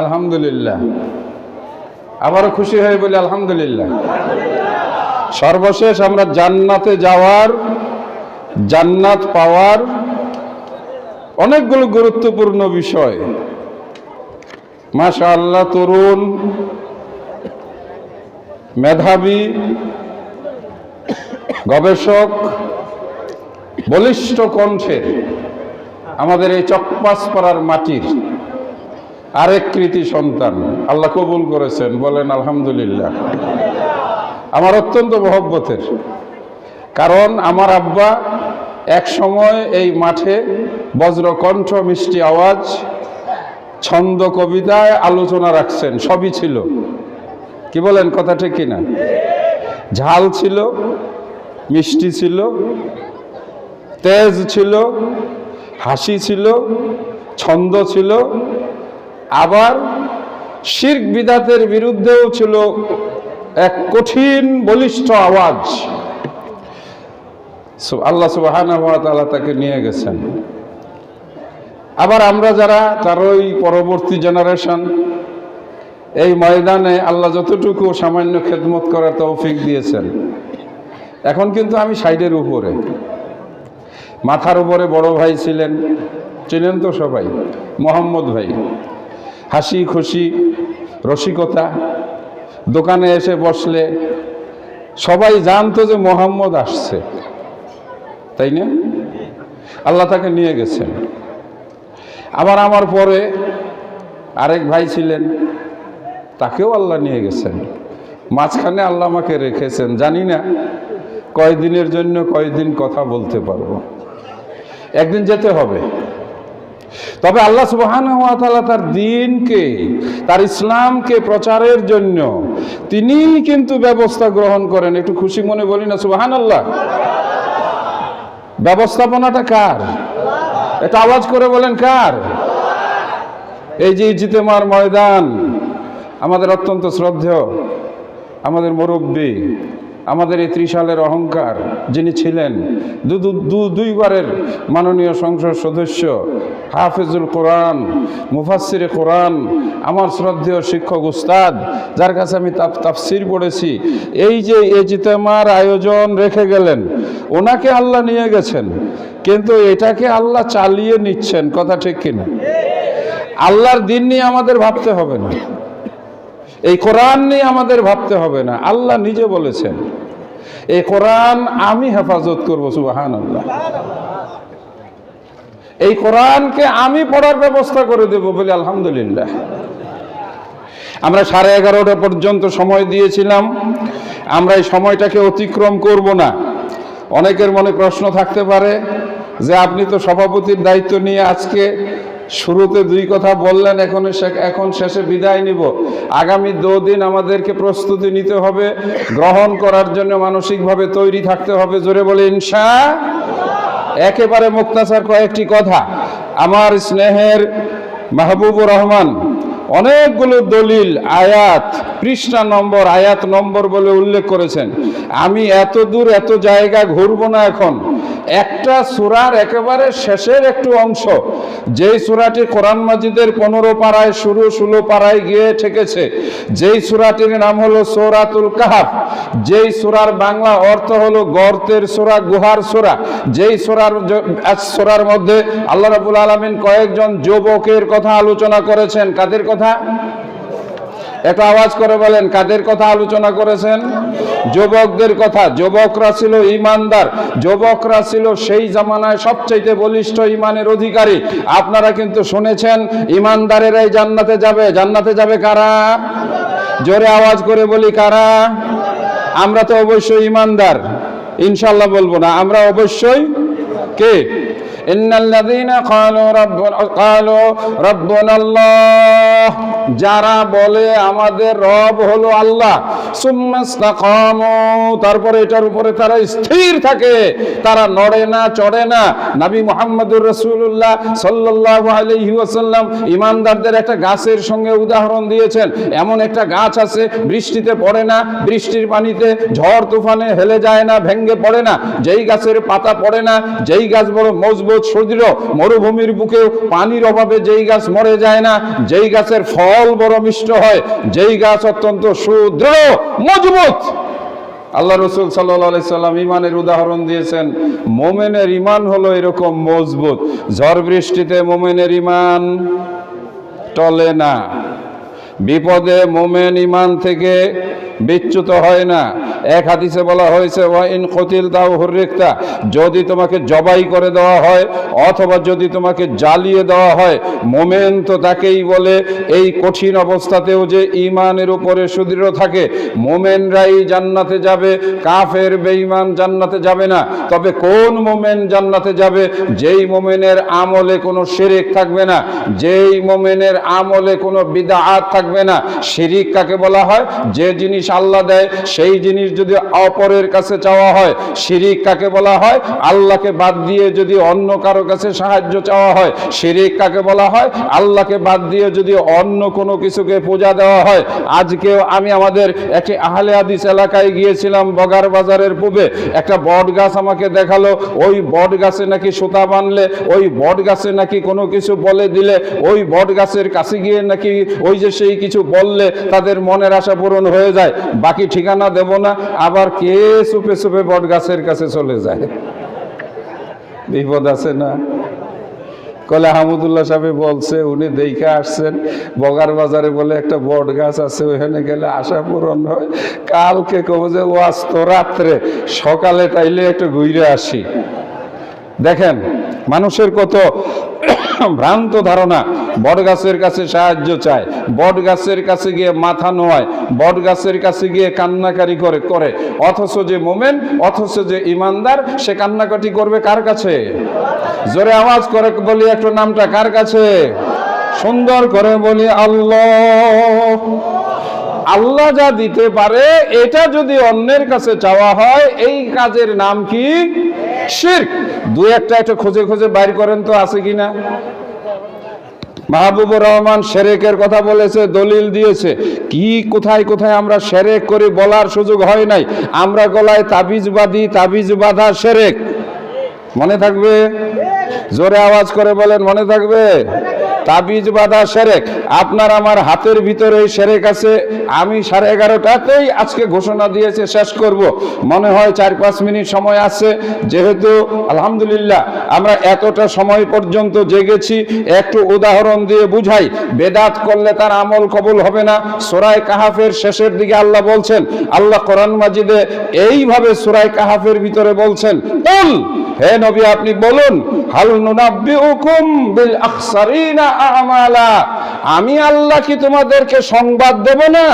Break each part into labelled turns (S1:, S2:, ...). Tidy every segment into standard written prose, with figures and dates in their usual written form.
S1: আলহামদুলিল্লাহ। আবারও খুশি হয়ে বলি আলহামদুলিল্লাহ। সর্বশেষ আমরা জান্নাতে যাওয়ার, জান্নাত পাওয়ার অনেকগুলো গুরুত্বপূর্ণ বিষয়, মাশাআল্লাহ, তরুণ মেধাবী গবেষক বলিষ্ঠ কণ্ঠে আমাদের এই চকপাসপাড়ার মাটির আরেক কৃতি সন্তান আল্লাহ কবুল করেছেন, বলেন আলহামদুলিল্লাহ। আমার অত্যন্ত মহব্বতের, কারণ আমার আব্বা এক সময় এই মাঠে বজ্রকণ্ঠ, মিষ্টি আওয়াজ, ছন্দ, কবিতায় আলোচনা রাখছেন, সবই ছিল। কি বলেন, কথা ঠিক কিনা? ঝাল ছিল, মিষ্টি ছিল, তেজ ছিল, হাসি ছিল, ছন্দ ছিল, আবার শিরক বিদাতের বিরুদ্ধেও ছিল এক কঠিন বলিষ্ঠ আওয়াজ। আল্লাহ সুবহানাহু ওয়া তাআলা তাকে নিয়ে গেছেন। আবার আমরা যারা তারই পরবর্তী জেনারেশন, এই ময়দানে আল্লাহ যতটুকু সামান্য খেদমত করার তৌফিক দিয়েছেন, এখন কিন্তু আমি সাইডের উপরে, মাথার উপরে বড় ভাই ছিলেন, ছিলেন তো সবাই, মোহাম্মদ ভাই। হাসি খুশি, রসিকতা, দোকানে এসে বসলে সবাই জানতো যে মোহাম্মদ আসছে, তাই না? আল্লাহ তাকে নিয়ে গেছেন। আবার আমার পরে আরেক ভাই ছিলেন, তাকেও আল্লাহ নিয়ে গেছেন। মাঝখানে আল্লাহ আমাকে রেখেছেন, জানি না কয়দিনের জন্য, কয়দিন কথা বলতে পারবো, একদিন যেতে হবে। তবে আল্লাহ সুবহানাহু ওয়া তাআলা তার দ্বীনকে, তার ইসলামকে প্রচারের জন্য তিনি কিন্তু ব্যবস্থা গ্রহণ করেন। একটু খুশি মনে বলি না সুবহানাল্লাহ। ব্যবস্থাপনাটা কার? এটা আওয়াজ করে বলেন কার? এই যে ইজতেমার ময়দান, আমাদের অত্যন্ত শ্রদ্ধেয়, আমাদের মুরব্বী, আমাদের এই ত্রিশালের অহংকার যিনি ছিলেন, দুইবারের মাননীয় সংসদ সদস্য, হাফেজুল কোরআন, মুফাসসিরে কোরআন, আমার শ্রদ্ধেয় শিক্ষক উস্তাদ, যার কাছে আমি তাফসীর পড়েছি, এই যে ইজতেমার আয়োজন রেখে গেলেন, ওনাকে আল্লাহ নিয়ে গেছেন, কিন্তু এটাকে আল্লাহ চালিয়ে নিচ্ছেন, কথা ঠিক কিনা? আল্লাহর দ্বীন নিয়ে আমাদের ভাবতে হবে না, এই কোরআন নিয়ে আমাদের ভাবতে হবে না। আল্লাহ নিজে বলেছেন, এই কোরআন আমি হেফাজত করবো, সুবহানাল্লাহ। এই কোরআনকে আমি পড়ার ব্যবস্থা করে দেব, বলে আলহামদুলিল্লাহ। আমরা 11:30 পর্যন্ত সময় দিয়েছিলাম, আমরা এই সময়টাকে অতিক্রম করব না। অনেকের মনে প্রশ্ন থাকতে পারে যে আপনি তো সভাপতির দায়িত্ব নিয়ে আজকে শুরুতে 2 কথা বললেন, এখন শেষে বিদায় নিব। আগামী 2 দিন আমাদেরকে প্রস্তুতি নিতে হবে, গ্রহণ করার জন্য মানসিকভাবে তৈরি থাকতে হবে। জোরে বলে ইনশাআল্লাহ। একেবারে মুক্তাসার কয়েকটি কথা। আমার স্নেহের মাহবুবুর রহমান অনেকগুলো দলিল, আয়াত, পৃষ্ঠা নম্বর, আয়াত নম্বর বলে উল্লেখ করেছেন। আমি এত দূর এত জায়গা ঘুরবো না। এখন একটা সূরার একেবারে শেষের একটু অংশ, যেই সূরাটি কোরআন মাজিদের 15 পারায় শুরু, 16 পারায় গিয়ে ঠেকেছে, যেই সূরাটির নাম হলো সূরাতুল কাহফ, যেই সূরার বাংলা অর্থ হলো গর্তের সূরা, গুহার সূরা, যেই সূরার মধ্যে আল্লাহ রাব্বুল আলামিন কয়েকজন যুবকের কথা আলোচনা করেছেন। কাদের কথা? একটা আওয়াজ করে বলেন, কাদের কথা আলোচনা করেছেন? যুবকদের কথা। যুবকরা ছিল ঈমানদার, যুবকরা ছিল সেই জামানায় সবচাইতে বলিষ্ঠ ঈমানের অধিকারী। আপনারা কিন্তু শুনেছেন ঈমানদারেরাই জান্নাতে যাবে। জান্নাতে যাবে কারা? জোরে আওয়াজ করে বলি কারা? আমরা তো অবশ্যই ঈমানদার, ইনশাআল্লাহ বলবো না, আমরা অবশ্যই কে? ইন্নাল্লাযীনা ক্বালু রাব্বুনাল্লাহ, যারা বলে আমাদের রব হলো আল্লাহ, সুম্মাস্তাকামু, তারপরে এটার উপরে তারা স্থির থাকে, তারা নড়ে না, চড়ে না। নবী মুহাম্মদুর রাসূলুল্লাহ সাল্লাল্লাহু আলাইহি ওয়াসাল্লাম ঈমানদারদের একটা গাছের সঙ্গে উদাহরণ দিয়েছেন। এমন একটা গাছ আছে, বৃষ্টিতে পড়ে না, বৃষ্টির পানিতে ঝড় তুফানে হেলে যায় না, ভেঙে পড়ে না। যেই গাছের পাতা পড়ে না, যেই গাছ বড় মজবুত সুদৃঢ়, মরুভূমির বুকেও পানির অভাবে যেই গাছ মরে যায় না, যেই গাছের গাছের ফল বড় মিষ্ট হয়, যেই গাছ অত্যন্ত সুদৃঢ় মজবুত। আল্লাহ রসুল সাল্লাল্লাহু আলাইহি সাল্লাম ইমানের উদাহরণ দিয়েছেন, মোমেনের ইমান হলো এরকম মজবুত, ঝড় বৃষ্টিতে মোমেনের ইমান টলে না, বিপদে মোমেন ইমান থেকে বিচ্যুত হয় না। এক হাদিসে বলা হয়েছে, ওয়া ইন কুতিলতা আও হুররিকতা, যদি তোমাকে জবাই করে দেওয়া হয় অথবা যদি তোমাকে জ্বালিয়ে দেওয়া হয়, মোমেন তো তাকেই বলে এই কঠিন অবস্থাতেও যে ঈমানের উপরে সুদৃঢ় থাকে, মোমেনরাই জান্নাতে যাবে, কাফের বেঈমান জান্নাতে যাবে না। তবে কোন মোমেন জান্নাতে যাবে? যেই মোমেনের আমলে কোনো শিরক থাকবে না, যেই মোমেনের আমলে কোনো বিদআত থাকবে না। শিরিক কাকে বলা হয়? যে জিনিস আল্লাহ দেয় সেই জিনিস যদি অপরের কাছে চাওয়া হয়। শিরিক কাকে বলা হয়? আল্লাহকে বাদ দিয়ে যদি অন্য কারো কাছে সাহায্য চাওয়া হয়। শিরিক কাকে বলা হয়? আল্লাহকে বাদ দিয়ে যদি অন্য কোনো কিছুকে পূজা দেওয়া হয়। আজকেও আমি আমাদের একটি আহলে হাদিস এলাকায় গিয়েছিলাম, বগার বাজারের পূবে একটা বট গাছ আমাকে দেখালো। ওই বট গাছে নাকি সুতা বানলে, ওই বট গাছে নাকি কোনো কিছু বলে দিলে, ওই বট গাছের কাছে গিয়ে নাকি ওই যে সেই কিছু বললে তাদের মনের আশা পূরণ হয়ে যায়। বাকি ঠিকানা দেব না, আবার কে চুপে চুপে বট গাছের কাছে চলে যায়। বিপদ আছে না? কলে হামুদুল্লাহ সাহেব বলছে, উনি দেখে আসছেন বগার বাজারে বলে একটা বট গাছ আছে, ওইখানে গেলে আশা পূরণ হয়। কালকে কব যে ও আজ তো রাত্রে, সকালে তাইলে একটু ঘুরে আসি। দেখেন মানুষের কত ভ্রান্ত ধারণা। বট গাছের কাছে সাহায্য চায়, বট গাছের কাছে গিয়ে মাথা নোয়ায়, বট গাছের কাছে গিয়ে কান্নাকারি করে। অথচ যে মোমেন, অথচ যে ইমানদার, সে কান্নাকাটি করবে কার কাছে? জোরে আওয়াজ করে বলি একটু নামটা, কার কাছে? সুন্দর করে বলি আল্লাহ। আল্লাহ যা দিতে পারে এটা যদি অন্যের কাছে চাওয়া হয়, এই কাজের নাম কি? শিরক। দুই একটা একটু খুঁজে খুঁজে বাইর করেন তো, আছে কিনা? মাহবুবুর রহমান শিরকের কথা বলেছে, দলিল দিয়েছে। কি কোথায় কোথায় আমরা শিরক করি বলার সুযোগ হয় নাই। আমরা গলায় তাবিজ বাঁধি, তাবিজ বাঁধা শিরক। মনে থাকবে? জোরে আওয়াজ করে বলেন, মনে থাকবে? তাবিজ বাঁধা শিরক। আপনার আমার হাতের ভিতরে এই শিরক আছে। আমি 11:30টাতেই আজকে ঘোষণা দিয়েছে শেষ করব। মনে হয় 4-5 মিনিট সময় আছে। যেহেতু আলহামদুলিল্লাহ আমরা এতটা সময় পর্যন্ত জেগেছি, একটু উদাহরণ দিয়ে বুঝাই। বেদাত করলে তার আমল কবুল হবে না। সূরা কাহাফের শেষের দিকে আল্লাহ বলছেন, আল্লাহ কোরআন মাজিদে এইভাবে সূরা কাহাফের ভিতরে বলছেন, কুল, হে নবী আপনি বলুন, হাল নুনাব্বিউকুম বিল আখসারিনা আমালা, আমি আল্লাহ কি তোমাদেরকে সংবাদ দেব না?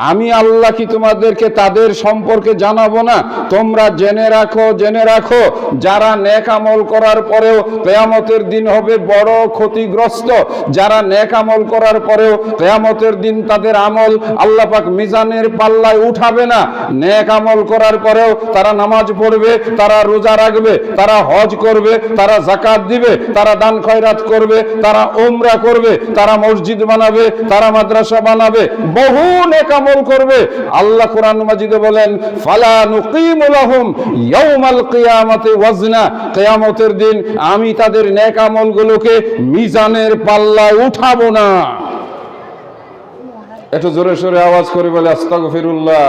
S1: আমি আল্লাহ কি তোমাদেরকে তাদের সম্পর্কে জানাবো না? তোমরা জেনে রাখো যারা নেক আমল করার পরেও কিয়ামতের দিন হবে বড় ক্ষতিগ্রস্ত। যারা নেক আমল করার পরেও কিয়ামতের দিন তাদের আমল আল্লাহ পাক মিজানের পাল্লায় উঠাবে না। নেক আমল করার পরেও তারা নামাজ পড়বে, তারা রোজা রাখবে, তারা হজ করবে, তারা যাকাত দিবে, তারা দান খয়রাত করবে, তারা উমরা করবে, তারা মসজিদ বানাবে, তারা মাদ্রাসা বানাবে, বহু নেক আমল করবে। আল্লাহ কোরআন মাজিদে বলেন, ফালা নুকিমু লাহুম ইয়াউমাল কিয়ামাতি ওয়াজনা, কিয়ামতের দিন আমি তাদের নেক আমলগুলোকে মিজানের পাল্লায় উঠাবো না। একটু জোরে সোরে আওয়াজ করে বলে আস্তাগফিরুল্লাহ,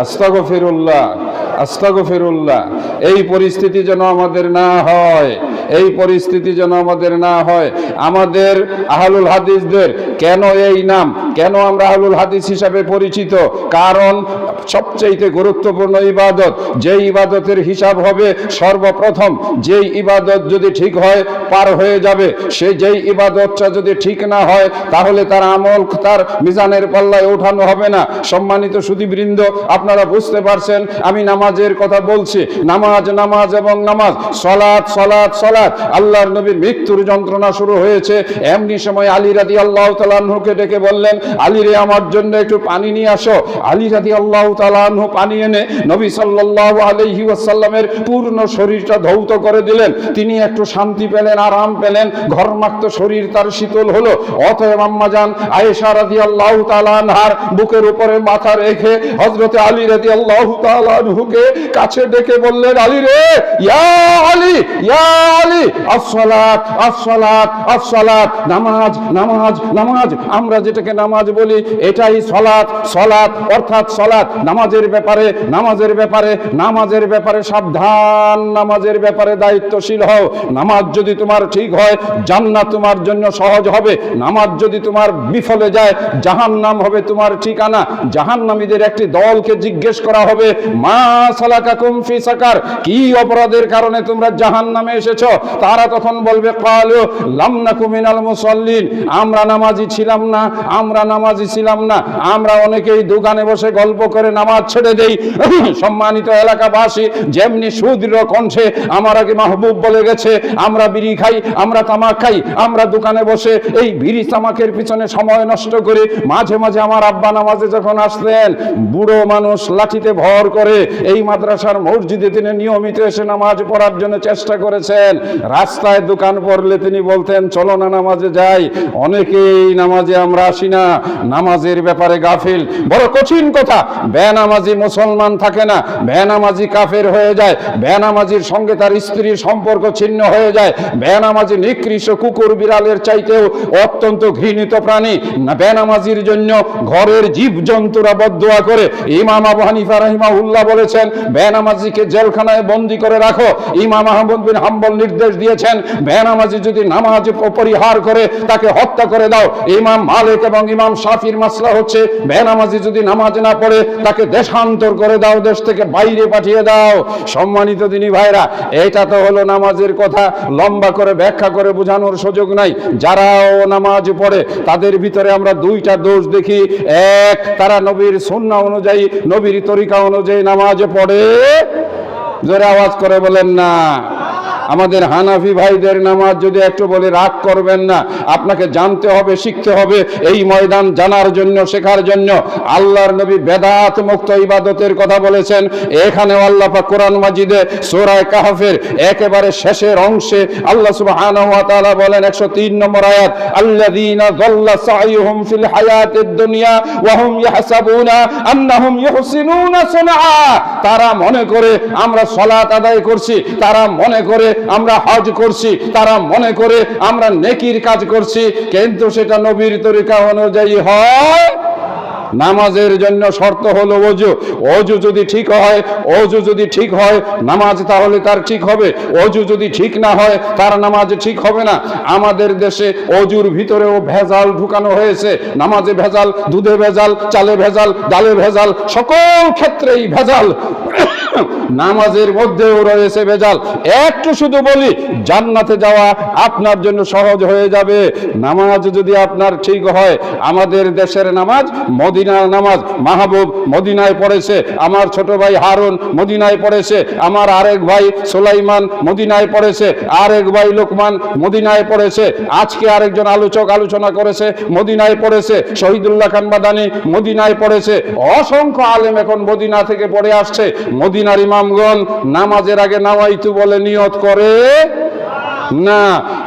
S1: আস্তাগফিরুল্লাহ, আস্তাগফিরুল্লাহ। এই পরিস্থিতি যেন আমাদের না হয়, এই পরিস্থিতি যেন আমাদের না হয়। আমাদের আহলুল হাদিসদের কেন এই নাম, কেন আমরা আহলুল হাদিস হিসাবে পরিচিত? কারণ সবচেয়ে গুরুত্বপূর্ণ ইবাদত, যে ইবাদতের হিসাব হবে সর্বপ্রথম, যেই ইবাদত যদি ঠিক হয় পার হয়ে যাবে, সে যেই ইবাদতটা যদি ঠিক না হয় তাহলে তার আমল তার মিজানের পাল্লায় ওঠানো হবে না। সম্মানিত সুধীবৃন্দ, আপনারা বুঝতে পারছেন আমি নামাজের কথা বলছি। নামাজ, নামাজ এবং নামাজ, সালাত, সালাত, সালাত। আল্লাহর নবীর মৃত্যুর যন্ত্রণা শুরু হয়েছে, এমনি সময় আলী রাদিয়াল্লাহু তাআলা আনহুকে ডেকে বললেন, আলী রে আমার জন্য একটু পানি নিয়ে আসো। আলী রাদিয়াল্লাহু রাদিয়াল্লাহু তাআলা আনহু পানি এনে নবী সাল্লাল্লাহু আলাইহি ওয়াসাল্লামের পূর্ণ শরীরটা ধৌত করে দিলেন। তিনি একটু শান্তি পেলেন, আরাম পেলেন, ঘর্মাক্ত শরীর তার শীতল হলো। অতএব আম্মা জান আয়েশা রাদিয়াল্লাহু তাআলা আনহার বুকের উপরে মাথা রেখে হযরতে আলী রাদিয়াল্লাহু তাআলা আনহুকে কাছে ডেকে বললেন, আলী রে, ইয়া আলী, ইয়া আলী, আসসালাত আসসালাত আসসালাত, নামাজ নামাজ নামাজ। আমরা যেটাকে নামাজ বলি এটাই সালাত। সালাত অর্থাৎ সালাত। নামাজের ব্যাপারে, নামাজের ব্যাপারে, নামাজের ব্যাপারে সাবধান, নামাজের ব্যাপারে দায়িত্বশীল হও। নামাজ যদি তোমার ঠিক হয় জান্নাত তোমার জন্য সহজ হবে। নামাজ যদি তোমার বিফলে যায় জাহান্নাম হবে তোমার ঠিকানা। জাহান্নামীদের একটি দলকে জিজ্ঞেস করা হবে, মা সালাকাকুম ফি সাকার, কি অপরাধের কারণে তোমরা জাহান্নামে এসেছো? তারা তখন বলবে, ক্বালু লাম নাকু মিনাল মুসাল্লিন, আমরা নামাজি ছিলাম না, আমরা নামাজি ছিলাম না। আমরা অনেকেই দোকানে বসে গল্প করে নামাজ ছেড়ে দেই। সম্মানিত এলাকাবাসী, যেমনি সুদৃঢ় কণ্ঠে আমার আগে মাহবুব বলে গেছে, আমরা বিড়ি খাই, আমরা তামাক খাই, আমরা দোকানে বসে এই বিড়ি তামাকের পিছনে সময় নষ্ট করি। মাঝে মাঝে আমার আব্বা নামাজে যখন আসতেন, বুড়ো মানুষ লাঠিতে ভর করে এই মাদ্রাসার মসজিদে তিনি নিয়মিত এসে নামাজ পড়ার জন্য চেষ্টা করেছেন। রাস্তায় দোকান পড়লে তিনি বলতেন, চলো না নামাজে যাই। অনেকেই নামাজে আমরা আসি না, নামাজের ব্যাপারে গাফিল। বড় কঠিন কথা, বেনামাজি মুসলমান থাকে না, বেনামাজি কাফের হয়ে যায়, বেনামাজির সঙ্গে তার স্ত্রীর সম্পর্ক ছিন্ন হয়ে যায়। বেনামাজি নিকৃষ্ট কুকুর বিড়ালের চাইতেও অত্যন্ত ঘৃণিত প্রাণী। বেনামাজির জন্য ঘরের জীবজন্তুরা বদদুয়া করে। ইমাম আবু হানিফা রাহিমাহুল্লাহ বলেছেন, বেনামাজিকে জেলখানায় বন্দী করে রাখো। ইমাম আহমদ বিন হাম্বল নির্দেশ দিয়েছেন, বেনামাজি যদি নামাজ পরিহার করে তাকে হত্যা করে দাও। ইমাম মালিক এবং ইমাম শাফির মাসলা হচ্ছে, বেনামাজি যদি নামাজ না পড়ে তাকে দেশান্তর করে দাও, দেশ থেকে বাইরে পাঠিয়ে দাও। সম্মানিত দিনী ভাইরা, এটা তো হলো নামাজের কথা, লম্বা করে ব্যাখ্যা করে বোঝানোর সুযোগ নাই। যারাও নামাজ পড়ে তাদের ভিতরে আমরা দুইটা দোষ দেখি। এক, তারা নবীর সুন্নাহ অনুযায়ী, নবীর তরিকা অনুযায়ী নামাজ পড়ে। জোরে আওয়াজ করে বলেন না। আমাদের হানাফি ভাইদের নামাজ যদি একটু বলে রাগ করবেন না, আপনাকে জানতে হবে, শিখতে হবে। এই ময়দান জানার জন্য, শেখার জন্য। আল্লাহর নবী বেদাত মুক্ত ইবাদতের কথা বলেছেন। এখানেও আল্লাহ পাক কোরআন মাজিদে সূরা কাহফের একেবারে শেষের অংশে আল্লাহ সুবহানাহু ওয়া তাআলা বলেন, 103 নম্বর আয়াত, আল্লাযীনা যাল্লা সাইয়ুহুম ফিল হায়াতিদ দুনিয়া ওয়া হুম ইয়াহসাবুনা আন্নাহুম ইহসিনুনা সুনআ। তারা মনে করে আমরা সালাত আদায় করছি, তারা মনে করে আমরা হজ করছি, তারা মনে করে আমরা নেকির কাজ করছি, কিন্তু সেটা নবীর তরিকা অনুযায়ী হয়। নামাজের জন্য শর্ত হলো ওযু। ওযু যদি ঠিক হয়, ওযু যদি ঠিক হয় নামাজ তাহলে তার ঠিক হবে। ওযু যদি ঠিক না হয় তার নামাজ ঠিক হবে না। আমাদের দেশে ওযুর ভিতরেও ভেজাল ঢুকানো হয়েছে। নামাজে ভেজাল, দুধে ভেজাল, চালে ভেজাল, ডালে ভেজাল, সকল ক্ষেত্রেই ভেজাল। নামাজের মধ্যেও রয়েছে ভেজাল। একটু শুধু বলি, জান্নাতে যাওয়া আপনার জন্য সহজ হয়ে যাবে নামাজ যদি আপনার ঠিক হয়। আমাদের দেশের নামাজ, মদিনার নামাজ, মাহবুব মদিনায় পড়েছে, আমার ছোট ভাই হারুন মদিনায় পড়েছে, আমার আরেক ভাই সুলাইমান মদিনায় পড়েছে, আরেক ভাই লোকমান মদিনায় পড়েছে, আজকে আরেকজন আলোচক আলোচনা করেছে মদিনায় পড়েছে, শহীদুল্লাহ খান মাদানী মদিনায় পড়েছে। অসংখ্য আলেম এখন মদিনা থেকে পড়ে আসছে। মদিনার ইমামগণ নামাজের আগে নাওয়াইতু বলে নিয়ত করে না,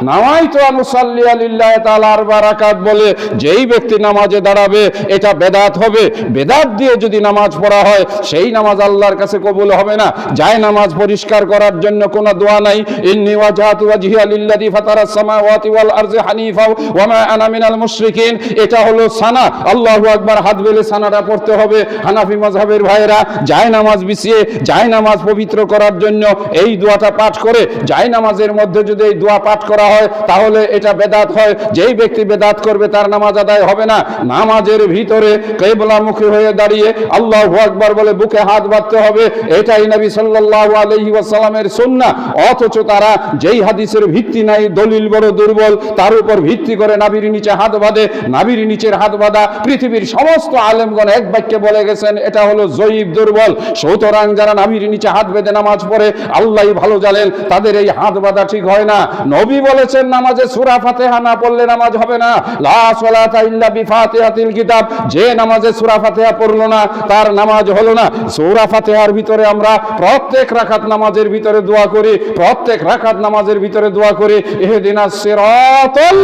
S1: নাওয়াইতু আনুসাল্লি লিল্লাহি তাআলা আরবা রাকাত বলে যেই ব্যক্তি নামাজে দাঁড়াবে এটা বেদাত হবে। বেদাত দিয়ে যদি নামাজ পড়া হয় সেই নামাজ আল্লাহর কাছে কবুল হবে না। যায় নামাজ পরিষ্কার করার জন্য কোনো দোয়া নাই, ইন্নী ওয়াজহাতু ওয়াজহিয়া লিল্লাযী ফাতারাস সামাওয়াতি ওয়াল আরজি হানিফা ওয়া মা আনা মিনাল মুশরিকিন। এটা হলো সানা। আল্লাহু আকবার হাত বেলে সানাটা পড়তে হবে। হানাফি মাযহাবের ভাইরা যায় নামাজ বিছিয়ে, যায় নামাজ পবিত্র করার জন্য এই দোয়াটা পাঠ করে। যায় নামাজের মধ্যে যদি এই দোয়া পাঠ করা হয় তাহলে এটা বেদাত হয়। যেই ব্যক্তি বেদাত করবে তার নামাজ আদায় হবে না। নামাজের ভিতরে কিবলামুখী হয়ে দাঁড়িয়ে আল্লাহু আকবার বলে বুকে হাত বাঁধতে হবে, এটাই নবী সাল্লাল্লাহু আলাইহি ওয়াসাল্লামের সুন্নাহ। অথচ তারা যেই হাদিসের ভিত্তি নাই, দলিল বড় দুর্বল, তার উপর ভিত্তি করে নাভির নিচে হাত বাঁধে। নাভির নিচের হাত বাঁধা পৃথিবীর সমস্ত আলেমগণ এক বাক্যে বলে গেছেন এটা হলো জয়ীব, দুর্বল। সুতরাং যারা নাভির নিচে হাত বেঁধে নামাজ পড়ে আল্লাহই ভালো জানেন তাদের এই হাত বাঁধা ঠিক হয় না। নবী বলেছেন নামাজে সূরা ফাতিহা না পড়লে নামাজ হবে না। লা সালাতা ইল্লা বিফাতিহাতিল কিতাব, যে নামাজে সূরা ফাতিহা পড়লো না তার নামাজ হলো না। সূরা ফাতিহার ভিতরে আমরা প্রত্যেক রাকাত নামাজের ভিতরে দোয়া করি, প্রত্যেক রাকাত নামাজের ভিতরে দোয়া করি ইহদিনাস সিরাতাল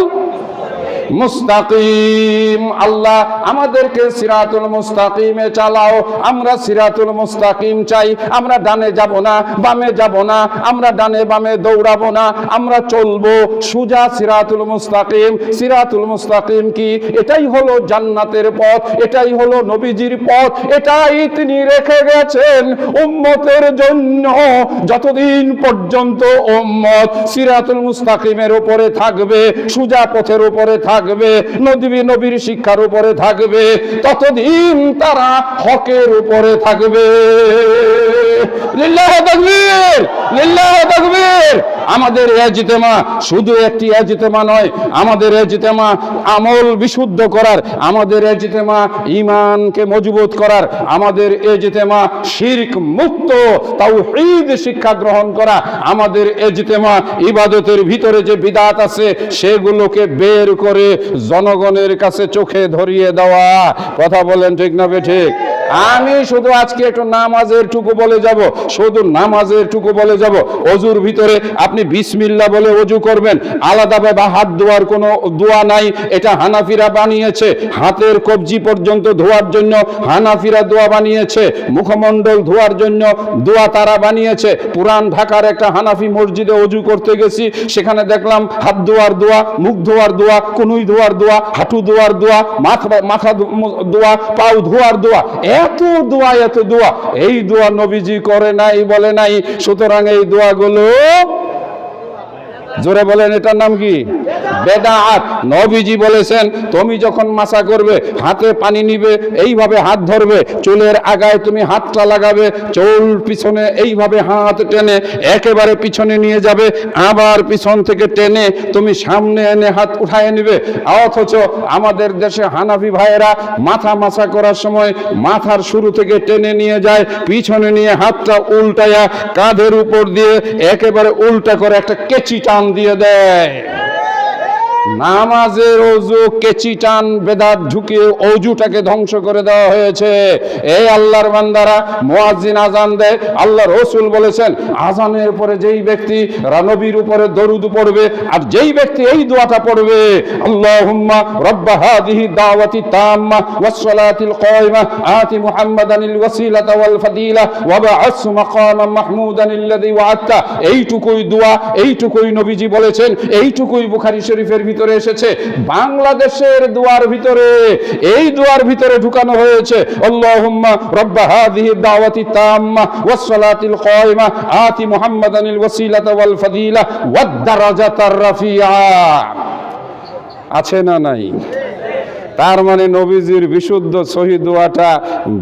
S1: মুস্তাকিম। আল্লাহ আমাদেরকে সিরাতুল মুস্তাকিমে চালাও। আমরা সিরাতুল মুস্তাকিম চাই। আমরা ডানে যাব না, বামে যাব না, আমরা ডানে বামে দৌড়াবো না, আমরা চলবো সোজা সিরাতুল মুস্তাকিম। সিরাতুল মুস্তাকিম কি? এটাই হলো জান্নাতের পথ, এটাই হলো নবীজির পথ, এটাই তিনি রেখে গেছেন উম্মতের জন্য। যতদিন পর্যন্ত উম্মত সিরাতুল মুস্তাকিমের উপরে থাকবে, সোজা পথের উপরে থাকবে, নবীর শিক্ষার উপরে থাকবে, ততদিন তারা হকের উপরে থাকবে। লিল্লাহি তাকবীর, লিল্লাহি তাকবীর। আমাদের ইজতেমা শুধু একটি ইজতেমা নয়, আমাদের ইজতেমা আমল বিশুদ্ধ করার, আমাদের ইজতেমা ঈমানকে মজবুত করার, আমাদের ইজতেমা শিরক মুক্ত তাওহীদ শিক্ষা গ্রহণ করা, আমাদের ইজতেমা ইবাদতের ভিতরে যে বিদআত আছে সেগুলোকে বের করে জনগণের কাছে চোখে ধরিয়ে দেওয়া। কথা বলেন ঠিক না বেঠিক? আমি শুধু আজকে একটু নামাজের টুকু বলে যাব, শুধু নামাজের টুকু বলে যাব। অজুর ভিতরে আপনি বিসমিল্লাহ বলে অজু করবেন, আলাদাভাবে হাত ধোয়ার কোনো দোয়া নাই, এটা হানাফিরা বানিয়েছে। হাতের কবজি পর্যন্ত ধোয়ার জন্য হানাফিরা দোয়া বানিয়েছে, মুখমণ্ডল ধোয়ার জন্য দোয়া তারা বানিয়েছে। পুরান ঢাকার একটা হানাফি মসজিদে অজু করতে গেছি, সেখানে দেখলাম হাত ধোয়ার দোয়া, মুখ ধোয়ার দোয়া, কনুই ধোয়ার দোয়া, হাঁটু ধোয়ার দোয়া, মাথা দোয়া, পাও ধোয়ার দোয়া, এত দোয়া, এত দোয়া। এই দোয়া নবীজি করে নাই, বলে নাই। সুতরাং এই দোয়াগুলো জোরে বলেন, এটার নাম কি? বেদাত। নবীজি বলেছেন তুমি যখন মাসা করবে হাতে পানি নিবে, এইভাবে হাত ধরবে, চুলের আগায় তুমি হাতটা লাগাবে, চুল পিছনে এইভাবে হাত টেনে একেবারে পিছনে নিয়ে যাবে, আবার পিছন থেকে টেনে তুমি সামনে এনে হাত উঠায় নিবে। অথচ আমাদের দেশে হানাফি ভাইয়েরা মাথা মাসা করার সময় মাথার শুরু থেকে টেনে নিয়ে যায়, পিছনে নিয়ে হাতটা উল্টায়া কাঁধের উপর দিয়ে একেবারে উল্টা করে একটা কেচি টান দিয়ে দেয়। নামাজের অজু কেচি টান বেদাত ঢুকিয়ে অজুটাকে ধ্বংস করে দেওয়া হয়েছে। এই আল্লাহর বান্দারা, মুয়াজ্জিন আজান দেয়, আল্লাহ রাসূল বলেছেন আজানের পরে যেই ব্যক্তি নবীর উপরে দরুদ পড়বে আর যেই ব্যক্তি এই দোয়াটা পড়বে, আল্লাহুম্মা রাব্বা হাযিহি দাওয়াতি তাম্মা ওয়াস সালাতিল কায়মা আতি মুহাম্মাদানিল ওয়াসিলাতা ওয়াল ফাদিলা ওয়া বা'আস মাকামান মাহমুদান আল্লাযী ওয়া'আদতা। এইটুকুই দোয়া, এইটুকুই নবীজি বলেছেন, এইটুকুই বুখারী শরীফের ভিতরে এসেছে। বাংলাদেশের দোয়ার ভিতরে এই দোয়ার ভিতরে ঢুকানো হয়েছে আল্লাহুম্মা রাব্বা হাযিহি দাওয়াতি তাম্মা ওয়াস সালাতিল কায়মা আতি মুহাম্মাদানিল ওয়াসিলাতা ওয়াল ফাদিলা ওয়াদ দারাজাতার রাফিআ। আছে না নাই? তার মানে নবীজির বিশুদ্ধ সহি দোয়াটা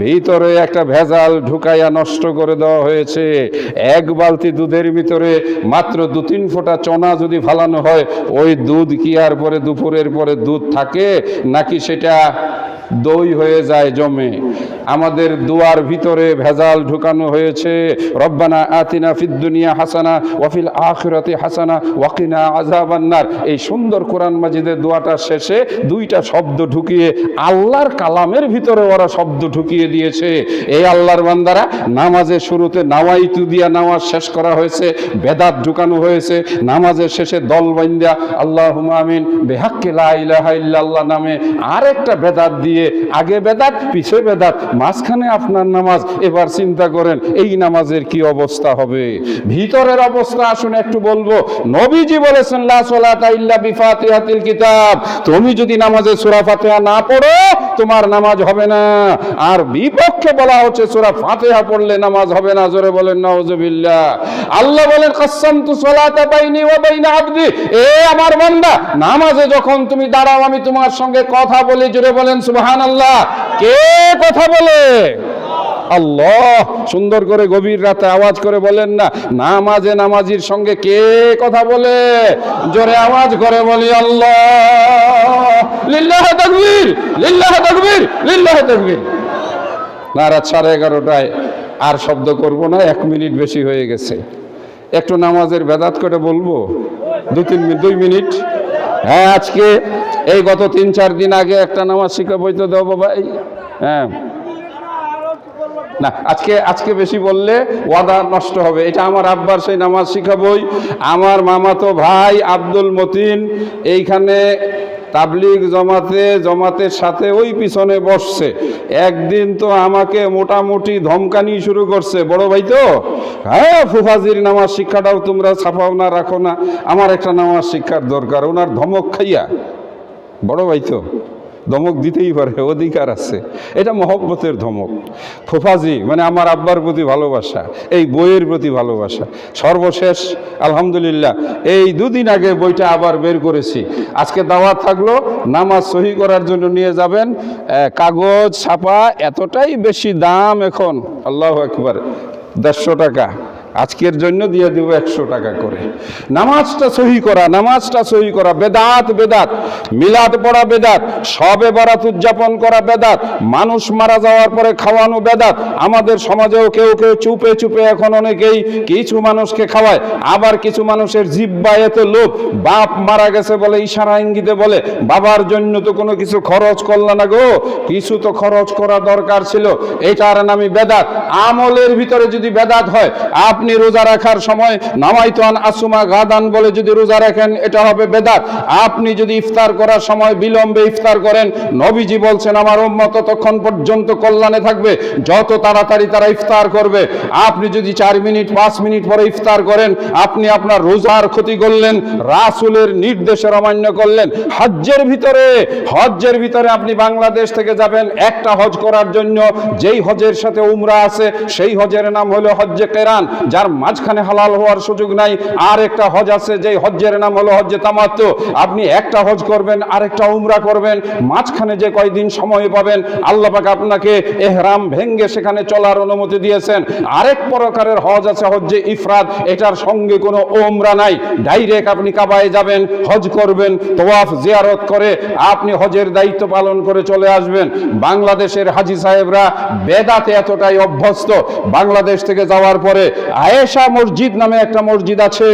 S1: ভিতরে একটা ভেজাল ঢুকাইয়া নষ্ট করে দেওয়া হয়েছে। এক বালতি দুধের ভিতরে মাত্র 2-3 ফোঁটা চনা যদি ফালানো হয়, ওই দুধ কি আর পরে দুপুরের পরে দুধ থাকে নাকি সেটা দই হয়ে যায় জমে? আমাদের দুয়ার ভিতরে ভেজাল ঢুকানো হয়েছে। রব্বানা আতিনা ফিদ দুনিয়া হাসানা ওয়া ফিল আখিরাতি হাসানা ওয়া কিনা আযাবান্নার। এই সুন্দর কোরআন মাজিদের দোয়াটা শেষে 2টা শব্দ ঢুকিয়ে আল্লাহর কালামের ভিতরে ওরা শব্দ ঢুকিয়ে দিয়েছে। এই আল্লাহর বান্দারা, নামাজের শুরুতে নাওয়াইতু দিয়া নামাজ শেষ করা হয়েছে, বেদাত ঢুকানো হয়েছে। নামাজের শেষে দল বাইন্দা আল্লাহুম্মা আমিন বিহাক্কি লা ইলাহা ইল্লাল্লাহ নামে আরেকটা বেদাত দিয়ে, আগে বেদাত পিছে বেদাত, মাঝখানে আপনার নামাজ। এবার চিন্তা করেন এই নামাজের কি অবস্থা হবে। ভিতরের অবস্থা আসুন একটু বলবো। নবীজি বলেছেন লা সালাতা ইল্লা বিফাতিহাতিল কিতাব, তুমি যদি নামাজে সূরা ফাতিহা না পড়ো তোমার নামাজ হবে না। আর বিপক্ষে বলা হচ্ছে সূরা ফাতিহা পড়লে নামাজ হবে না। জোরে বলেন নাউজুবিল্লাহ। আল্লাহ বলেন কাসসামতু সালাতা বাইনি ওয়া বাইনা আবদি, এ আমার বান্দা নামাজে যখন তুমি দাঁড়াও আমি তোমার সঙ্গে কথা বলি। জোরে বলেন সুবহানাল্লাহ। কে কথা বলে? আল্লাহ। সুন্দর করে গভীর রাতে আওয়াজ করে বলেন না, নামাজে নামাজির সঙ্গে কে কথা বলে? জোরে আওয়াজ করে বলি আল্লাহ। লিল্লাহি তাকবীর, লিল্লাহি তাকবীর, লিল্লাহি তাকবীর। না, রাত 11:30টায় আর শব্দ করব না, 1 মিনিট বেশি হয়ে গেছে। একটু নামাজের বেদাত করে বলবো। 2 মিনিট। হ্যাঁ, আজকে এই গত 3-4 দিন আগে একটা নামাজ শিক্ষা বই তো দেবো ভাই। হ্যাঁ না, আজকে বেশি বললে ওয়াদা নষ্ট হবে। এটা আমার আব্বার সেই নামাজ শিক্ষা বই। আমার মামাতো ভাই আব্দুল মতিন এইখানে তাবলিগ জমাতের সাথে ওই পিছনে বসছে। একদিন তো আমাকে মোটামুটি ধমকানি শুরু করছে, বড় ভাই তো, হ্যাঁ ফুফাজির নামাজ শিক্ষাটাও তোমরা ছাপাও না, রাখো না, আমার একটা নামাজ শিক্ষার দরকার। ওনার ধমক খাইয়া, বড় ভাই তো ধমক দিতেই পারে, অধিকার আছে, এটা মহব্বতের ধমক। ফুফাজি মানে আমার আব্বার প্রতি ভালোবাসা, এই বইয়ের প্রতি ভালোবাসা। সর্বশেষ আলহামদুলিল্লাহ এই 2 দিন আগে বইটা আবার বের করেছি। আজকে দাওয়াত থাকলো, নামাজ সহি করার জন্য নিয়ে যাবেন। কাগজ ছাপা এতটাই বেশি দাম এখন, আল্লাহু আকবার, 150 টাকা। আজকের জন্য দিয়ে দেব 100 টাকা করে। নামাজটা সহি করা বেদাত। মিলাদ পড়া বেদাত, শবে বরাত উদযাপন করা বেদাত, মানুষ মারা যাওয়ার পরে খাওয়ানো বেদাত। আমাদের সমাজেও কেউ চুপে এখন অনেকেই কিছু মানুষকে খাওয়ায়। আবার কিছু মানুষের জিহ্বায় এত লোভ, বাপ মারা গেছে বলে ইশারা ইঙ্গিতে বলে বাবার জন্য তো কোনো কিছু খরচ করল না গো, কিছু তো খরচ করা দরকার ছিল। এটার নামই বেদাত। আমলের ভিতরে যদি বেদাত হয়, আপনি রোজা রাখার সময় নামাইতান আসুমা গাদান বলে যদি রোজা রাখেন, এটা হবে বেদাত। আপনি যদি ইফতার করার সময় বিলম্বে ইফতার করেন, নবীজি বলছেন আমার উম্মত ততক্ষণ পর্যন্ত কল্যাণে থাকবে যত তাড়াতাড়ি তারা ইফতার করবে। আপনি যদি 4 মিনিট 5 মিনিট পরে ইফতার করেন, আপনি আপনার রোজার ক্ষতি করলেন, রাসূলের নির্দেশের অমান্য করলেন। হজ্জের ভিতরে আপনি বাংলাদেশ থেকে যাবেন একটা হজ করার জন্য, যেই হজের সাথে উমরা আছে সেই হজের নাম হলো হজ্জে কেরান, যার মাঝখানে হালাল হওয়ার সুযোগ নাই। আর একটা হজ আছে যেই হজ্জের নাম হলো হজ্জে তামাত্তু। আপনি একটা হজ করবেন, আরেকটা উমরা করবেন, মাঝখানে যে কয়দিন সময় পাবেন আল্লাহ পাক আপনাকে ইহরাম ভেঙ্গে সেখানে চলার অনুমতি দিয়েছেন। আরেক প্রকারের হজ আছে হজ্জে ইফরাদ, এটার সঙ্গে কোনো উমরা নাই, ডাইরেক্ট আপনি কাবায় যাবেন, হজ করবেন, তওয়াফ জিয়ারত করে আপনি হজের দায়িত্ব পালন করে চলে আসবেন। বাংলাদেশের হাজী সাহেবরা বেদাতে এতটাই অভ্যস্ত, বাংলাদেশ থেকে যাওয়ার পরে আয়েশা মসজিদ নামে একটা মসজিদ আছে,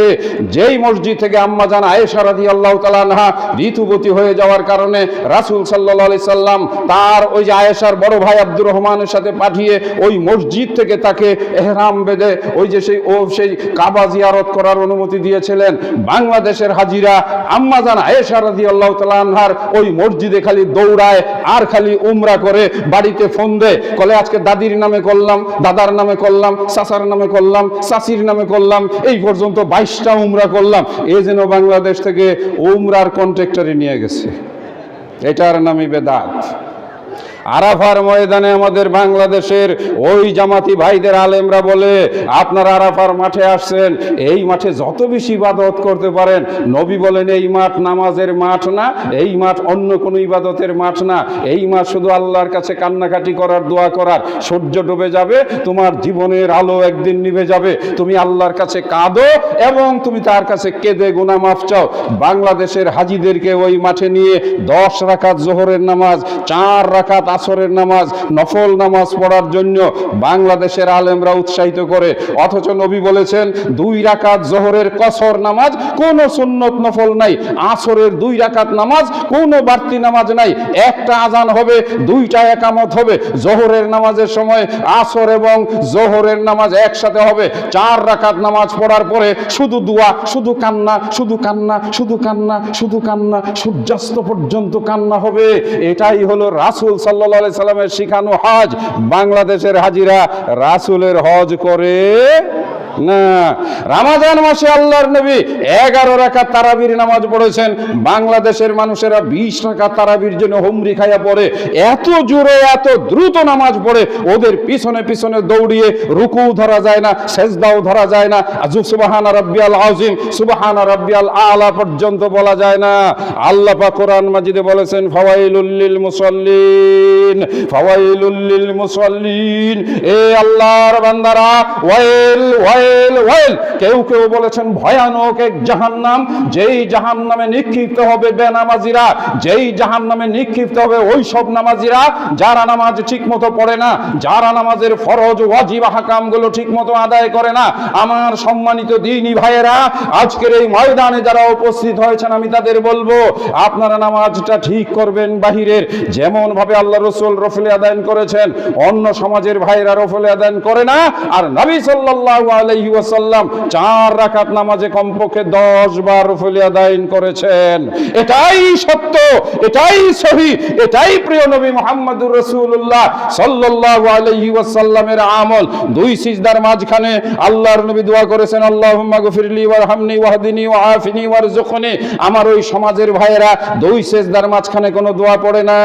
S1: যেই মসজিদ থেকে আম্মাজান আয়েশা রাদিয়াল্লাহু তাআলা আনহা ঋতুবতী হয়ে যাওয়ার কারণে রাসূল সাল্লাল্লাহু আলাইহি সাল্লাম তার ওই যে আয়েশার বড় ভাই আব্দুর রহমানের সাথে পাঠিয়ে ওই মসজিদ থেকে তাকে ইহরাম বেঁধে ওই যে সেই কাবা জিয়ারত করার অনুমতি দিয়েছিলেন। বাংলাদেশের হাজিরা আম্মাজান আয়েশা রাদিয়াল্লাহু তাআলা আনহার ওই মসজিদে খালি দৌড়ায় আর খালি উমরা করে, বাড়িতে ফোন দেয়, বলে আজকে দাদির নামে করলাম, দাদার নামে করলাম, চাচার নামে করলাম, চাচির নামে করলাম, এই পর্যন্ত 22টা উমরা করলাম। এ যেন বাংলাদেশ থেকে উমরার কন্ট্রাক্টরে নিয়ে গেছে। এটার নামই বেদাত। আরাফার ময়দানে আমাদের বাংলাদেশের ওই জামাতি ভাইদের আলেমরা বলে আপনারা আরাফার মাঠে আসছেন, এই মাঠে যত বেশি ইবাদত করতে পারেন। নবী বলেন এই মাঠ নামাজের মাঠ না, এই মাঠ অন্য কোনো ইবাদতের মাঠ না, এই মাঠ শুধু আল্লাহর কাছে কান্নাকাটি করার, দোয়া করার। সূর্য ডুবে যাবে, তোমার জীবনের আলো একদিন নিভে যাবে, তুমি আল্লাহর কাছে কাঁদো এবং তুমি তার কাছে কেঁদে গুনাহ মাফ চাও। বাংলাদেশের হাজীদেরকে ওই মাঠে নিয়ে 10 রাকাত যোহরের নামাজ, 4 রাকাত আসরের নামাজ, নফল নামাজ পড়ার জন্য বাংলাদেশের আলেমরা উৎসাহিত করে। অথচ নবী বলেছেন 2 রাকাত যোহরের কসর নামাজ, কোনো সুন্নত নফল নাই। আসরের 2 রাকাত নামাজ, কোনো বাড়তি নামাজ নাই। একটা আজান হবে, 2টা একামত হবে। যোহরের নামাজের সময় আসর এবং যোহরের নামাজ একসাথে হবে। 4 রাকাত নামাজ পড়ার পরে শুধু দোয়া, শুধু কান্না, শুধু কান্না, শুধু কান্না, শুধু কান্না, সূর্যাস্ত পর্যন্ত কান্না হবে। এটাই হলো রাসূল সাল্লাল্লাহু আলাইহি সাল্লামের শিখানো হজ। বাংলাদেশের হাজিরা রাসূলের হজ করে না। রমজান মাসে আল্লাহর নবী 11 রাকাত তারাবির নামাজ পড়েছেন। বাংলাদেশের মানুষেরা 20 রাকাত তারাবির জন্য হুমরি খাইয়া পড়ে, এত জোরে এত দ্রুত নামাজ পড়ে, ওদের পিছনে পিছনে দৌড়িয়ে রুকু ধরা যায় না, সেজদাও ধরা যায় না, সুবহান রাব্বিয়াল আযীম, সুবহান রাব্বিয়াল আলা পর্যন্ত বলা যায় না। আল্লাহ পাক কোরআন মাজিদে বলেছেন ফাওয়াইলুল লিল মুসাল্লিন, ফাওয়াইলুল লিল মুসাল্লিন। এ আল্লাহর বান্দারা, ওয়াইল ওয়াইল ওয়াইল। কেউ কেউ বলেছেন ভয়ানক এক জাহান্নাম, যেই জাহান্নামে নিক্ষিপ্ত হবে বেনামাজিরা, যেই জাহান্নামে নিক্ষিপ্ত হবে ওই সব নামাজিরা যারা নামাজ ঠিকমতো পড়ে না, যারা নামাজের ফরজ ওয়াজিব আহকামগুলো ঠিকমতো আদায় করে না। আমার সম্মানিত দ্বীনী ভাইয়েরা, আজকের এই ময়দানে যারা উপস্থিত হয়েছেন, আমি তাদের বলবো আপনারা নামাজটা ঠিক করবেন। বাহিরের যেমন ভাবে আল্লাহ রাসূল রফলে আদায় করেছেন, অন্য সমাজের ভাইরা রফলে আদায় করে না। আর নবী সাল্লাল্লাহু আলাইহি ওয়াসাল্লাম 4 রাকাত নামাজে কমপক্ষে 10 বার রফলে আদায় করেছেন। এটাই সত্য, এটাই সহি, এটাই প্রিয় নবী মুহাম্মদুর রাসূলুল্লাহ সাল্লাল্লাহু আলাইহি ওয়াসাল্লামের আমল। 2 সিজদার মাঝখানে আল্লাহর নবী দোয়া করেছেন, আল্লাহুম্মা গফিরলি ওয়ারহামনি ওয়াহদিনি ওয়াআফিনি ওয়ারযুকনি। আমার ওই সমাজের ভাইয়েরা 2 সিজদার মাঝখানে কোনো দোয়া পড়ে না।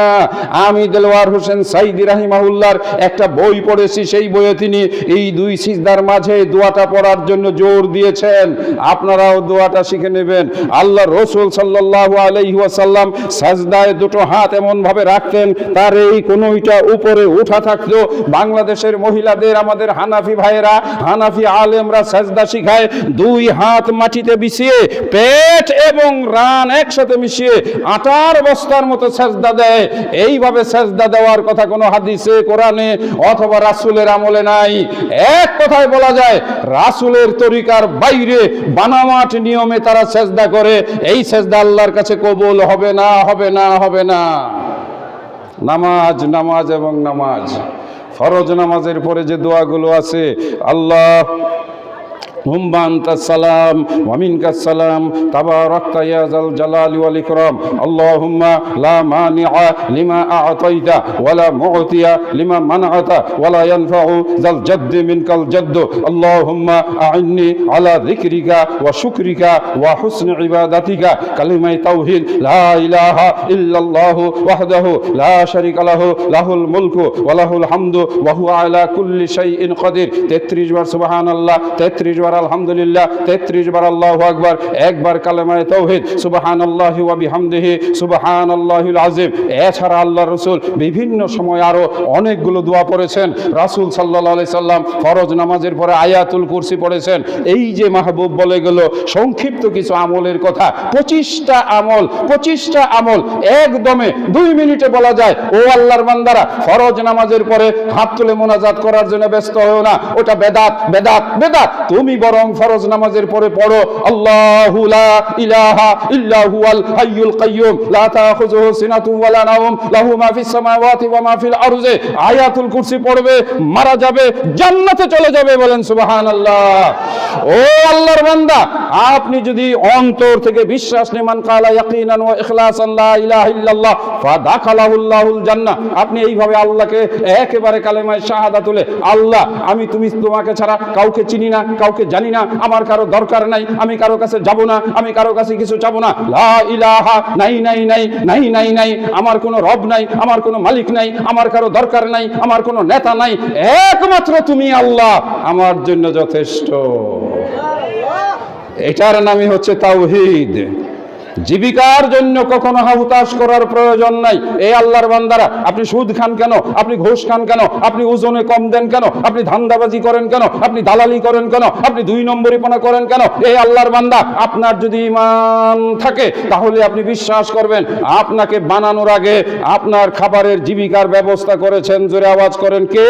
S1: আমি দেলওয়ার হোসেন সাইদি রাহিমাহুল্লাহর একটা বই পড়েছি, সেই বইয়ে তিনি এই 2 সিজদার মাঝে দোয়াটা পড়ার জন্য জোর দিয়েছেন। আপনারাও দোয়াটা শিখে নেবেন। আল্লাহ রাসূল সাল্লাল্লাহু আলাইহি ওয়াসাল্লাম সাজদায় দুটো হাত এমন ভাবে রাখতেন, তার এই কোনটা উপরে উঠা থাকতো। বাংলাদেশের মহিলাদের, আমাদের হানাফি ভাইয়েরা, হানাফি আলেমরা সাজদা শিখায় 2 হাত মাটিতে বিছিয়ে পেট এবং রান একসাথে মিশিয়ে আটার বস্তার মতো সাজদা দেয়। এইভাবে সাজদা দেওয়ার কথা কোনো হাদিসে, কোরআনে অথবা রাসূলের আমলে নাই। এক কথায় বলা যায় রাসূলের তরিকার বাইরে বানাওয়াট নিয়মে তারা সাজদা করে। এই সাজদা আল্লাহর কাছে কবুল হবে না, হবে না, হবে না। নামাজ, নামাজ এবং নামাজ। ফরজ নামাজের পরে যে দোয়াগুলো আছে, আল্লাহ হুম্মা আনতাস সালাম ওয়া মিনকাস সালাম তাবারাকতা ইয়া যাল জালালি ওয়াল ইকরাম। আল্লাহুম্মা লা মানিআ লিমা আ'তাইতা ওয়া লা মু'তিয়া লিমা মানআতা ওয়া লা ইয়ানফাউ যাল জাদ্দি মিনকাল জাদ্দ। আল্লাহুম্মা আ'ইন্নি আলা যিকরিকা ওয়া শুকরিকা ওয়া হুসনি ইবাদাতিকা। কালিমায়ে তাওহীদ, লা ইলাহা ইল্লাল্লাহু ওয়াহদাহু লা শারীকা লাহু, লাহুল মুলকু ওয়া লাহুল হামদু ওয়া হুয়া আলা কুল্লি শাইইন কাদির। 33 বার সুবহানাল্লাহ, 33 বার আলহামদুলিল্লাহ, 33 বার আল্লাহু আকবার, একবার কালেমায়ে তাওহীদ সুবহানাল্লাহি ওয়া বিহামদিহি সুবহানাল্লাহিল আযীম। এছাড়া আল্লাহর রাসূল বিভিন্ন সময় আরো অনেকগুলো দোয়া পড়েছেন। রাসূল সাল্লাল্লাহু আলাইহি সাল্লাম ফরজ নামাজের পরে আয়াতুল কুরসি পড়েছেন। এই যে মাহবুব বলে গেল সংক্ষিপ্ত কিছু আমলের কথা, 25টা আমল, 25টা আমল একদমে 2 মিনিটে বলা যায়। ও আল্লাহর বান্দারা, ফরজ নামাজের পরে হাত তুলে মোনাজাত করার জন্য ব্যস্ত হও না, ওটা বেদাত, বেদাত, বেদাত। তুমি বরং ফরজ নামাজের পরে পড়ো আল্লাহু লা ইলাহা ইল্লা হুয়াল হাইয়ুল কাইয়্যুম লা তাখুযুহু সিনাতুন ওয়া লা নাওম লাহু মা ফিস সামাওয়াতি ওয়া মা ফিল আরদি। আয়াতুল কুরসি পড়বে, মারা যাবে, জান্নাতে চলে যাবে। বলেন সুবহানাল্লাহ। ও আল্লাহর বান্দা, আপনি যদি অন্তর থেকে বিশ্বাস নিয়ে মান কালা ইয়াকিনান ওয়া ইখলাসান লা ইলাহা ইল্লাল্লাহ ফাদাখালাহুল্লাহুল জান্নাহ, আপনি এইভাবে আল্লাহকে একেবারে কালেমায়ে শাহাদাত তুলে, আল্লাহ আমি তোমাকে ছাড়া কাউকে চিনি না, কাউকে জানি না, আমার কারো দরকার নাই, আমি কারো কাছে যাব না, আমি কারো কাছে কিছু চাবো না। লা ইলাহা, নাই নাই নাই, নাই নাই নাই, আমার কোনো রব নাই, আমার কোনো মালিক নাই, আমার কারো দরকার নাই, আমার কোনো নেতা নাই, একমাত্র তুমি আল্লাহ আমার জন্য যথেষ্ট। এটার নামই হচ্ছে তাওহীদ। জীবিকার জন্য কখনো হুতাশ করার প্রয়োজন নাই। এই আল্লাহর বান্দারা, আপনি সুদ খান কেন, আপনি ঘুষ খান কেন, আপনি ওজনে কম দেন কেন, আপনি ধান্দাবাজি করেন কেন, আপনি দালালি করেন কেন, আপনি 2 নম্বরিপনা করেন কেন? এই আল্লাহর বান্দা, আপনার যদি ঈমান থাকে তাহলে আপনি বিশ্বাস করবেন আপনাকে বানানোর আগে আপনার খাবারের জীবিকার ব্যবস্থা করেছেন। জোরে আওয়াজ করেন কে?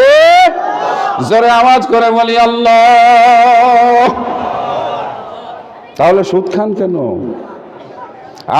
S1: জোরে আওয়াজ করে বলি আল্লাহ। তাহলে সুদ খান কেন?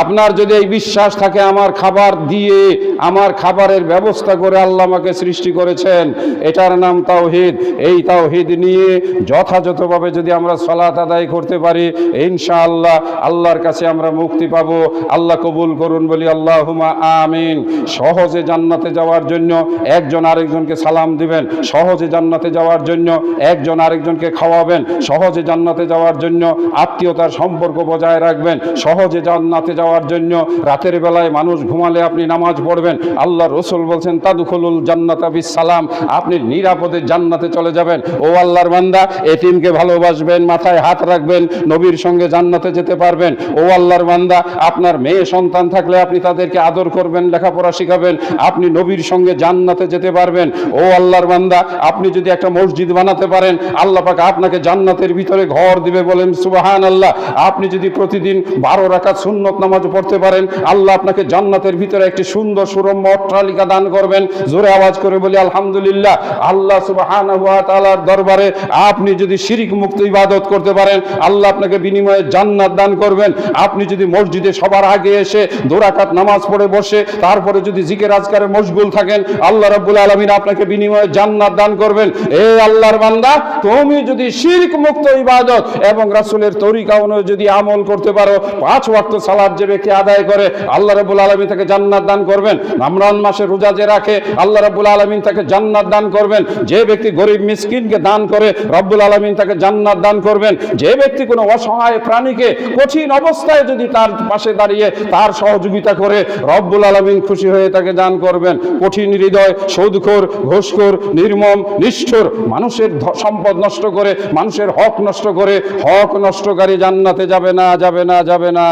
S1: আপনার যদি এই বিশ্বাস থাকে আমার খাবার দিয়ে, আমার খাবারের ব্যবস্থা করে আল্লাহ আমাকে সৃষ্টি করেছেন, এটার নাম তাওহীদ। এই তাওহীদ নিয়ে যথাযথভাবে যদি আমরা সালাত আদায় করতে পারি, ইনশাআল্লাহ আল্লাহর কাছে আমরা মুক্তি পাব। আল্লাহ কবুল করুন, বলি আল্লাহুম্মা আমিন। সহজে জান্নাতে যাওয়ার জন্য একজন আরেকজনকে সালাম দিবেন, সহজে জান্নাতে যাওয়ার জন্য একজন আরেকজনকে খাওয়াবেন, সহজে জান্নাতে যাওয়ার জন্য আত্মীয়তার সম্পর্ক বজায় রাখবেন, সহজে জান্নাতে জান্নাতে যাওয়ার জন্য রাতের বেলায় মানুষ ঘুমালে আপনি নামাজ পড়বেন। আল্লাহ রসুল বলছেন তাদখুলুল জান্নাতা বিসসালাম, আপনি নিরাপদে জান্নাতে চলে যাবেন। ও আল্লাহর বান্দা, এতিমকে ভালোবাসবেন, মাথায় হাত রাখবেন, নবীর সঙ্গে জান্নাতে যেতে পারবেন। ও আল্লাহর বান্দা, আপনার মেয়ে সন্তান থাকলে আপনি তাদেরকে আদর করবেন, লেখাপড়া শিখাবেন, আপনি নবীর সঙ্গে জান্নাতে যেতে পারবেন। ও আল্লাহর বান্দা, আপনি যদি একটা মসজিদ বানাতে পারেন, আল্লাহ পাক আপনাকে জান্নাতের ভিতরে ঘর দিবে, বলেন সুবহানাল্লাহ। আপনি যদি প্রতিদিন 12 রাকাত সুন্নত নামাজ পড়তে পারেন, আল্লাহ আপনাকে জান্নাতের ভিতরে একটি সুন্দর সুরম্য অট্টালিকা দান করবেন। জোরে আওয়াজ করে বলি আলহামদুলিল্লাহ। আল্লাহ সুবহানাহু ওয়া তাআলার দরবারে আপনি যদি শিরিক মুক্ত ইবাদত করতে পারেন, আল্লাহ আপনাকে বিনিময়ে জান্নাত দান করবেন। আপনি যদি মসজিদে সবার আগে এসে 2 রাকাত নামাজ পড়ে বসে তারপরে যদি জিকির আজকারে মশগুল থাকেন, আল্লাহ রাব্বুল আলামিন আপনাকে বিনিময়ে জান্নাত দান করবেন। এ আল্লাহর বান্দা, তুমি যদি শিরক মুক্ত ইবাদত এবং রাসূলের তরিকা অনুযায়ী যদি আমল করতে পারো, 5 ওয়াক্ত সালাত যে ব্যক্তি আদায় করে, আল্লাহ রাব্বুল আলামিন তাকে জান্নাত দান করবেন। রমজান মাসে রোজা যে রাখে, আল্লাহ রাব্বুল আলামিন তাকে জান্নাত দান করবেন। যে ব্যক্তি গরিব মিসকিনকে দান করে, রব্বুল আলামিন তাকে জান্নাত দান করবেন। যে ব্যক্তি কোনো অসহায় প্রাণীকে কঠিন অবস্থায় যদি তার পাশে দাঁড়িয়ে তার সহযোগিতা করে, রব্বুল আলামিন খুশি হয়ে তাকে দান করবেন। কঠিন হৃদয়, সুদখোর, ঘুষখোর, নির্মম, নিষ্ঠুর, মানুষের সম্পদ নষ্ট করে, মানুষের হক নষ্ট করে, হক নষ্টকারী জান্নাতে যাবে না, যাবে না, যাবে না।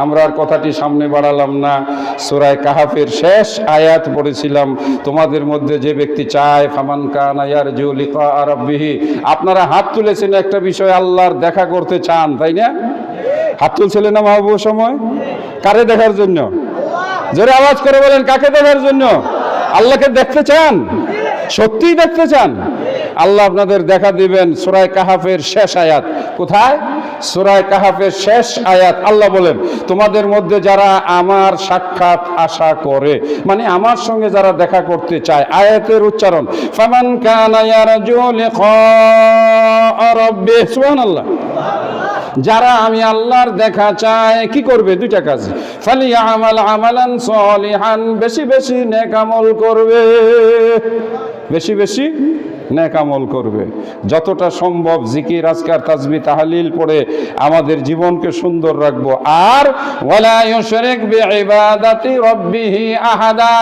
S1: আমরা আর কথাটি সামনে বাড়ালাম না। সূরা কাহাফের শেষ আয়াত পড়েছিলাম, তোমাদের মধ্যে যে ব্যক্তি চায় ফামান কানা ইয়ারজু লিকা রাব্বিহি। আপনারা হাত তুলেছেন একটা বিষয়, আল্লাহর দেখা করতে চান, তাই না? হাত তুলছিলেন না মাহবুব সময়? কারে দেখার জন্য? জোরে আওয়াজ করে বলেন, কাকে দেখার জন্য? আল্লাহকে দেখতে চান? সত্যিই দেখতে চান? আল্লাহ আপনাদের দেখা দিবেন। সূরা কাহাফের শেষ আয়াত কোথায়? সূরা কাহাফের শেষ আয়াত আল্লাহ বলেন, তোমাদের মধ্যে যারা আমার সাক্ষাৎ আশা করে, মানে আমার সঙ্গে যারা দেখা করতে চায়। আয়াতের উচ্চারণ ফামান কানা ইয়ারজু লিকা রাব্বিহি, সুবহানাল্লাহ। যারা আমি আল্লাহর দেখা চায় কি করবে? 2টা কাজ। ফালিয়ামাল আমালান সলিহান, বেশি বেশি নেক আমল করবে, বেশি বেশি নেক আমল করবে। যতটা সম্ভব জিকির আজকার তাসবিহ তাহলিল পড়ে আমাদের জীবনকে সুন্দর রাখবো। আর ওয়ালা ইউশরিক বিইবাদাতি রাব্বিহি আহাদা,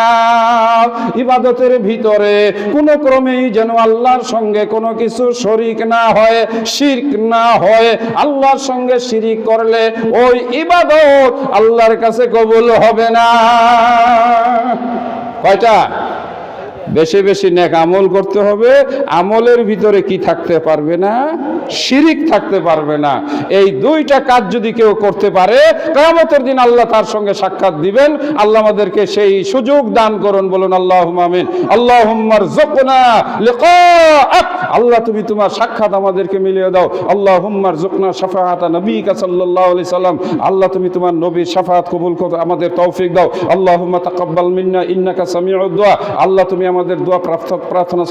S1: ইবাদতের ভিতরে কোনো ক্রমেই যেন আল্লাহর সঙ্গে কোনো কিছু শরীক না হয়, শিরক না হয়। আল্লাহর সঙ্গে শিরিক করলে ওই ইবাদত আল্লাহর কাছে কবুল হবে না। কয়টা? বেশি বেশি নেক আমল করতে হবে। আমলের ভিতরে কি থাকতে পারবে না? শিরিক থাকতে পারবে না। এই 2টা কাজ যদি কেউ করতে পারে, কিয়ামতের দিন আল্লাহ তার সঙ্গে সাক্ষাৎ দিবেন। আল্লাহ আমাদেরকে সেই সুযোগ দান করুন, বলুন আল্লাহুম্মা আমিন। আল্লাহুম্মা রযুকনা লিকাআক, আল্লাহ তুমি তোমার সাক্ষাৎ আমাদেরকে মিলিয়ে দাও। আল্লাহুম্মা রযুকনা শাফাআতা নবিকা সাল্লাল্লাহু আলাইহি সাল্লাম, আল্লাহ তুমি তোমার নবীর শাফাআত কবুল করতে আমাদের তৌফিক দাও। আল্লাহুম্মা তাকাব্বাল মিন্না ইন্নাকা সামিউদ দুআ, আল্লাহ তুমি আমাদের দোয়া প্রার্থনা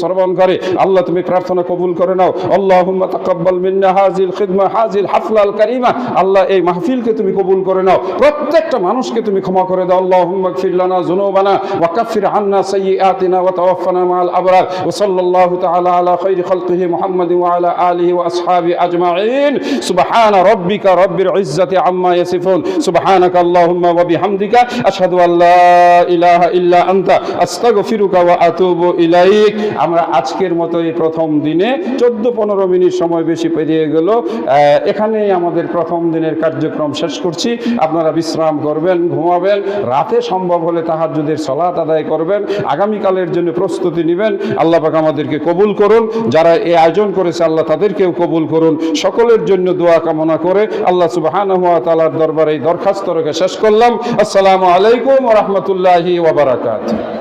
S1: শ্রবণ করে, আল্লাহ তুমি প্রার্থনা কবুল করে নাও। আল্লাহুম্মা তাকাব্বাল মিন্না হাযিল খিদমা হাযিল হাফলাল কারীমা, আল্লাহ এই মাহফিলকে তুমি কবুল করে নাও। প্রত্যেকটা মানুষকে তুমি ক্ষমা করে দাও। আল্লাহুম্মা গফির লানা যুনুবানা ওয়া কাফির আন্না সাইয়্যাতিনা ওয়া তাওয়াফানা মাআল আবরার। ওয়া সাল্লাল্লাহু তাআলা আলা খায়রি খালকিহি মুহাম্মাদিন ওয়া আলা আলিহি ওয়া আসহাবিহি আজমাইন। সুবহানা রাব্বিকা রাব্বিল ইজ্জাতি আম্মা ইয়াসিফুন। সুবহানাকা আল্লাহুম্মা ওয়া বিহামদিকা আশহাদু আল্লা ইলাহা ইল্লা আনতা আস্তাগফিরুকা ওয়া আতুবু ইলাইক। আমরা আজকের মতো এই প্রথম দিনে 14-15 মিনিট সময় বেশি পেরিয়ে গেল, এখানেই আমাদের প্রথম দিনের কার্যক্রম শেষ করছি। আপনারা বিশ্রাম করবেন, ঘুমাবেন, রাতে সম্ভব হলে তাহাজ্জুদের সালাত আদায় করবেন, আগামীকালের জন্য প্রস্তুতি নেবেন। আল্লাহ পাক আমাদেরকে কবুল করুন, যারা এই আয়োজন করেছে আল্লাহ তাদেরকেও কবুল করুন। সকলের জন্য দোয়া কামনা করে আল্লাহ সুবহানাহু ওয়া তাআলার দরবারে এই দরখাস্ত রেখে শেষ করলাম। আসসালামু আলাইকুম ওয়া রাহমাতুল্লাহি ওয়া বারাকাতুহু।